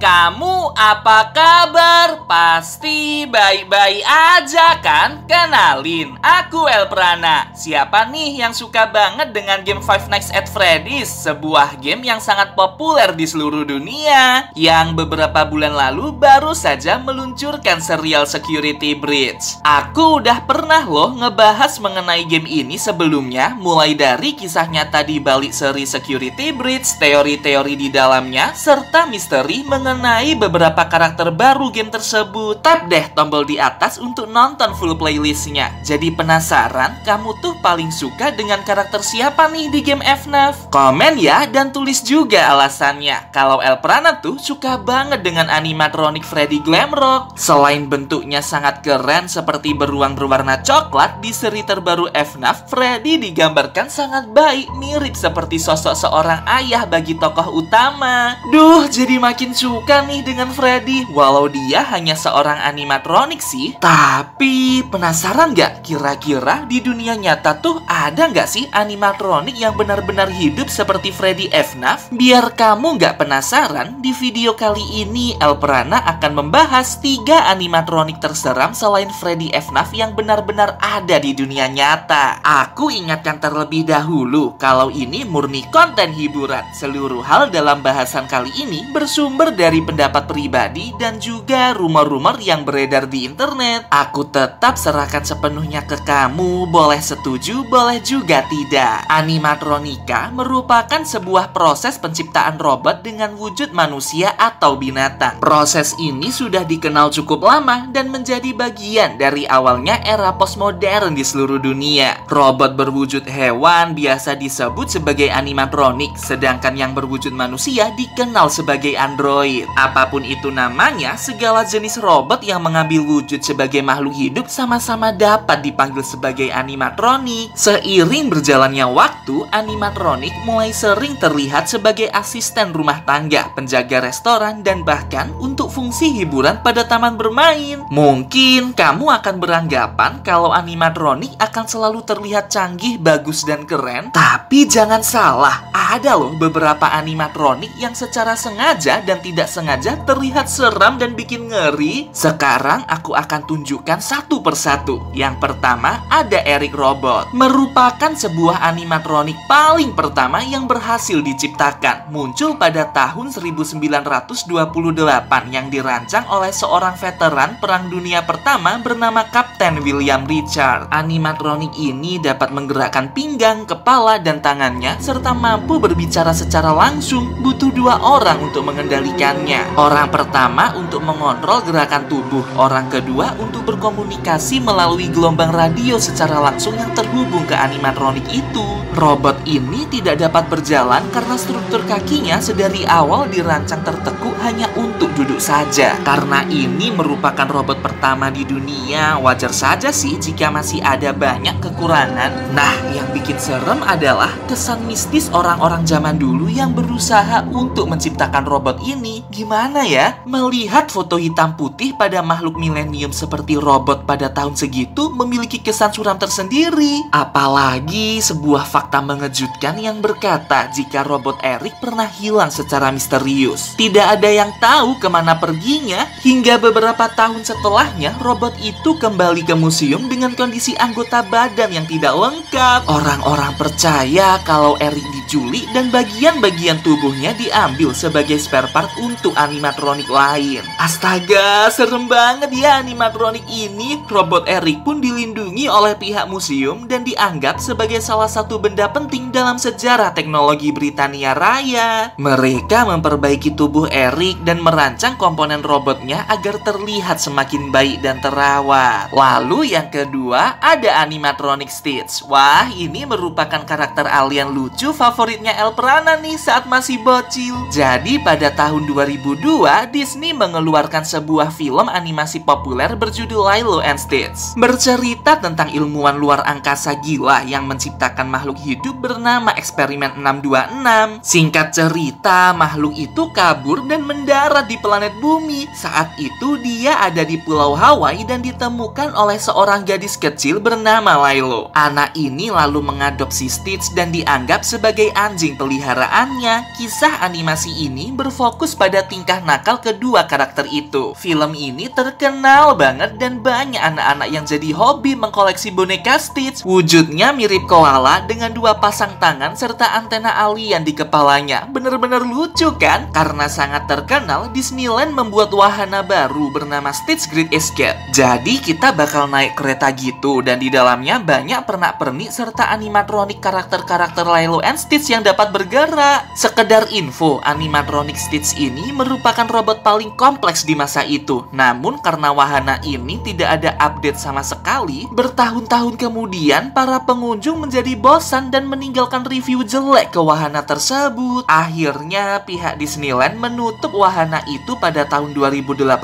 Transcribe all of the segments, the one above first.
kamu apa kabar? Pasti baik-baik aja kan? Kenalin, aku Elprana. Siapa nih yang suka banget dengan game Five Nights at Freddy's? Sebuah game yang sangat populer di seluruh dunia, yang beberapa bulan lalu baru saja meluncurkan serial Security Breach. Aku udah pernah loh ngebahas mengenai game ini sebelumnya, mulai dari kisah nyata di balik seri Security Breach, teori-teori di dalamnya, serta misteri mengenai beberapa karakter baru game tersebut. Tap deh tombol di atas untuk nonton full playlistnya. Jadi penasaran kamu tuh paling suka dengan karakter siapa nih di game FNAF? Komen ya dan tulis juga alasannya. Kalau Elprana tuh suka banget dengan animatronik Freddy Glamrock. Selain bentuknya sangat keren seperti beruang berwarna coklat, di seri terbaru FNAF, Freddy digambarkan sangat baik, mirip seperti sosok seorang ayah bagi tokoh utama. Duh, jadi makin suka nih dengan Freddy. Walau dia hanya seorang animatronik sih. Tapi penasaran gak? Kira-kira di dunia nyata tuh ada gak sih animatronik yang benar-benar hidup seperti Freddy FNAF? Biar kamu gak penasaran, di video kali ini Elprana akan membahas 3 animatronik terseram selain Freddy FNAF yang benar-benar ada di dunia nyata. Aku ingatkan terlebih dahulu kalau ini murni konten hiburan. Seluruh hal dalam bahasan kali ini bersumber dari pendapat pribadi dan juga rumor-rumor yang beredar di internet. Aku tetap serahkan sepenuhnya ke kamu, boleh setuju, boleh juga tidak. Animatronika merupakan sebuah proses penciptaan robot dengan wujud manusia atau binatang. Proses ini sudah dikenal cukup lama dan menjadi bagian dari awalnya era postmodern di seluruh dunia. Robot berwujud hewan biasa disebut sebagai animatronik, sedangkan yang berwujud manusia dikenal sebagai android. Apapun itu namanya, segala jenis robot yang mengambil wujud sebagai makhluk hidup sama-sama dapat dipanggil sebagai animatronik. Seiring berjalannya waktu, animatronik mulai sering terlihat sebagai asisten rumah tangga, penjaga restoran, dan bahkan untuk fungsi hiburan pada taman bermain. Mungkin kamu akan beranggapan kalau animatronik akan selalu terlihat canggih, bagus, dan keren. Tapi jangan salah, ada loh beberapa animatronik yang secara sengaja dan tidak sengaja terlihat seram dan bikin ngeri. Sekarang aku akan tunjukkan satu persatu. Yang pertama ada Eric Robot. Merupakan sebuah animatronik paling pertama yang berhasil diciptakan. Muncul pada tahun 1928 yang dirancang oleh seorang veteran Perang Dunia Pertama bernama Kapten William Richard. Animatronik ini dapat menggerakkan pinggang, kepala, dan tangannya serta mampu berbicara secara langsung. Butuh 2 orang untuk mengendalikannya. Orang pertama untuk mengontrol gerakan tubuh, orang kedua untuk berkomunikasi melalui gelombang radio secara langsung yang terhubung ke animatronik itu. Robot ini tidak dapat berjalan karena struktur kakinya sedari awal dirancang tertekuk hanya untuk duduk saja. Karena ini merupakan robot pertama di dunia, wajar saja sih jika masih ada banyak kekurangan. Nah, yang bikin serem adalah kesan mistis orang-orang zaman dulu yang berusaha untuk menciptakan robot ini. Gimana ya? Melihat foto hitam putih pada makhluk milenium seperti robot pada tahun segitu memiliki kesan suram tersendiri. Apalagi sebuah fakta mengejutkan yang berkata jika robot Eric pernah hilang secara misterius. Tidak ada yang tahu kemana perginya, hingga beberapa tahun setelahnya robot itu kembali ke museum dengan kondisi anggota badan yang tidak lengkap. Orang-orang percaya kalau Eric diculik dan bagian-bagian tubuhnya diambil sebagai spare part untuk animatronik lain. Astaga, serem banget ya animatronik ini. Robot Eric pun dilindungi oleh pihak museum dan dianggap sebagai salah satu benda penting dalam sejarah teknologi Britania Raya. Mereka memperbaiki tubuh Eric dan merancang komponen robotnya agar terlihat semakin baik dan terawat. Lalu yang kedua ada animatronik Stitch. Wah, ini merupakan karakter alien lucu favoritnya Elprana nih saat masih bocil. Jadi pada tahun 2002 Disney mengeluarkan sebuah film animasi populer berjudul Lilo and Stitch. Bercerita tentang ilmuwan luar angkasa gila yang menciptakan makhluk hidup bernama Eksperimen 626. Singkat cerita, makhluk itu kabur dan mendarat di planet bumi. Saat itu dia ada di Pulau Hawaii dan ditemukan oleh seorang gadis kecil bernama Lilo. Anak ini lalu mengadopsi Stitch dan dianggap sebagai anjing peliharaannya. Kisah animasi ini berfokus pada pada tingkah nakal kedua karakter itu. Film ini terkenal banget dan banyak anak-anak yang jadi hobi mengkoleksi boneka Stitch. Wujudnya mirip koala dengan dua pasang tangan serta antena alien di kepalanya. Bener-bener lucu kan? Karena sangat terkenal, Disneyland membuat wahana baru bernama Stitch Great Escape. Jadi kita bakal naik kereta gitu, dan di dalamnya banyak pernak-pernik serta animatronik karakter-karakter Lilo and Stitch yang dapat bergerak. Sekedar info, animatronik Stitch ini merupakan robot paling kompleks di masa itu. Namun karena wahana ini tidak ada update sama sekali, bertahun-tahun kemudian para pengunjung menjadi bosan dan meninggalkan review jelek ke wahana tersebut. Akhirnya pihak Disneyland menutup wahana itu pada tahun 2018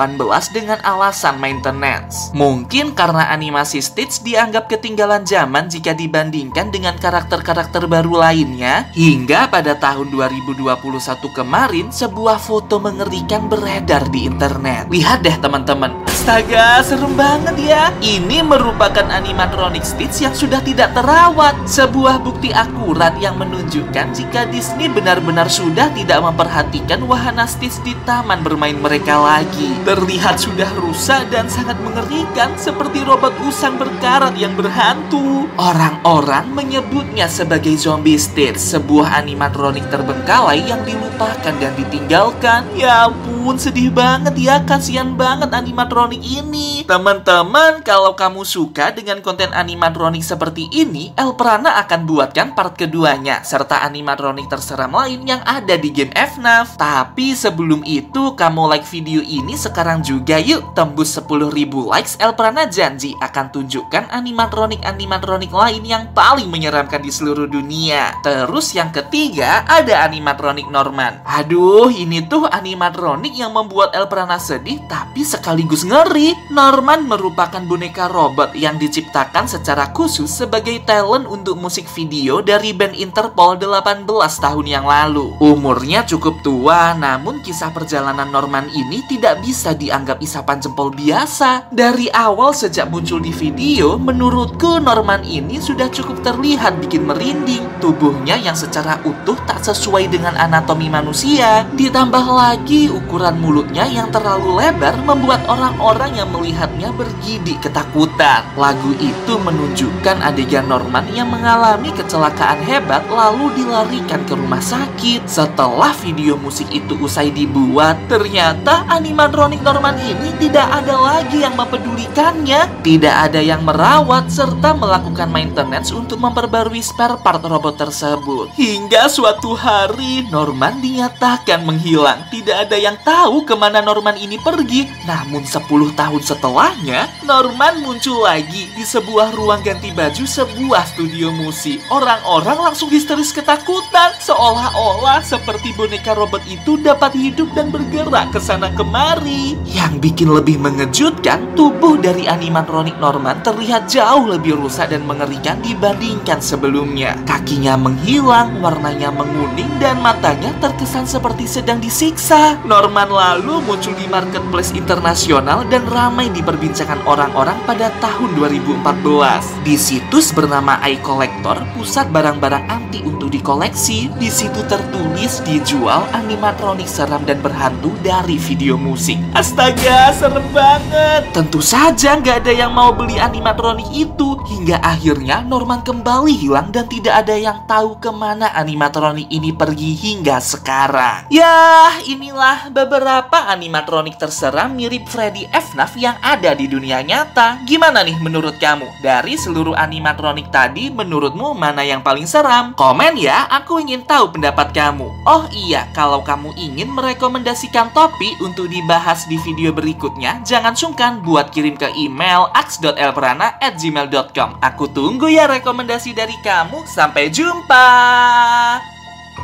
dengan alasan maintenance. Mungkin karena animasi Stitch dianggap ketinggalan zaman jika dibandingkan dengan karakter-karakter baru lainnya, hingga pada tahun 2021 kemarin sebuah foto mengerikan beredar di internet. Lihat deh teman-teman. Astaga, serem banget ya. Ini merupakan animatronik Stitch yang sudah tidak terawat. Sebuah bukti akurat yang menunjukkan jika Disney benar-benar sudah tidak memperhatikan wahana Stitch di taman bermain mereka lagi. Terlihat sudah rusak dan sangat mengerikan, seperti robot usang berkarat yang berhantu. Orang-orang menyebutnya sebagai zombie Stitch, sebuah animatronik terbengkalai yang dilupakan dan ditinggalkan. Ya ampun, sedih banget ya, kasihan banget animatronik ini. Teman-teman, kalau kamu suka dengan konten animatronik seperti ini, Elprana akan buatkan part keduanya, serta animatronik terseram lain yang ada di game FNAF. Tapi sebelum itu, kamu like video ini sekarang juga yuk. Tembus 10.000 likes, Elprana janji akan tunjukkan animatronik-animatronik lain yang paling menyeramkan di seluruh dunia. Terus yang ketiga, ada animatronik Norman. Aduh, ini tuh animatronik yang membuat Elprana sedih tapi sekaligus ngeri. Norman merupakan boneka robot yang diciptakan secara khusus sebagai talent untuk musik video dari band Interpol 18 tahun yang lalu. Umurnya cukup tua, namun kisah perjalanan Norman ini tidak bisa dianggap isapan jempol biasa. Dari awal sejak muncul di video, menurutku Norman ini sudah cukup terlihat bikin merinding. Tubuhnya yang secara utuh tak sesuai dengan anatomi manusia. Ditambah lagi ukuran mulutnya yang terlalu lebar membuat orang-orang yang melihatnya bergidik ketakutan. Lagu itu menunjukkan adegan Norman yang mengalami kecelakaan hebat lalu dilarikan ke rumah sakit. Setelah video musik itu usai dibuat, ternyata animatronik Norman ini tidak ada lagi yang mempedulikannya. Tidak ada yang merawat serta melakukan maintenance untuk memperbarui spare part robot tersebut. Hingga suatu hari Norman dinyatakan menghilang. Tidak ada yang tahu kemana Norman ini pergi. Namun 10 tahun setelahnya, Norman muncul lagi di sebuah ruang ganti baju sebuah studio musik. Orang-orang langsung histeris ketakutan, seolah-olah seperti boneka robot itu dapat hidup dan bergerak ke sana kemari. Yang bikin lebih mengejutkan, tubuh dari animatronik Norman terlihat jauh lebih rusak dan mengerikan dibandingkan sebelumnya. Kakinya menghilang, warnanya menguning, dan matanya terkesan seperti sedang disiksa. Norman lalu muncul di marketplace internasional dan ramai diperbincangkan orang-orang pada tahun 2014. Di situs bernama iCollector, pusat barang-barang antik untuk dikoleksi. Di situ tertulis dijual animatronik seram dan berhantu dari video musik. Astaga, serem banget. Tentu saja nggak ada yang mau beli animatronik itu. Hingga akhirnya Norman kembali hilang dan tidak ada yang tahu kemana animatronik ini pergi hingga sekarang. Ya, inilah beberapa animatronik terseram mirip Freddy FNAF yang ada di dunia nyata. Gimana nih menurut kamu? Dari seluruh animatronik tadi, menurutmu mana yang paling seram? Komen ya, aku ingin tahu pendapat kamu. Oh iya, kalau kamu ingin merekomendasikan topik untuk dibahas di video berikutnya, jangan sungkan buat kirim ke email aks.elprana@gmail.com. Aku tunggu ya rekomendasi dari kamu. Sampai jumpa.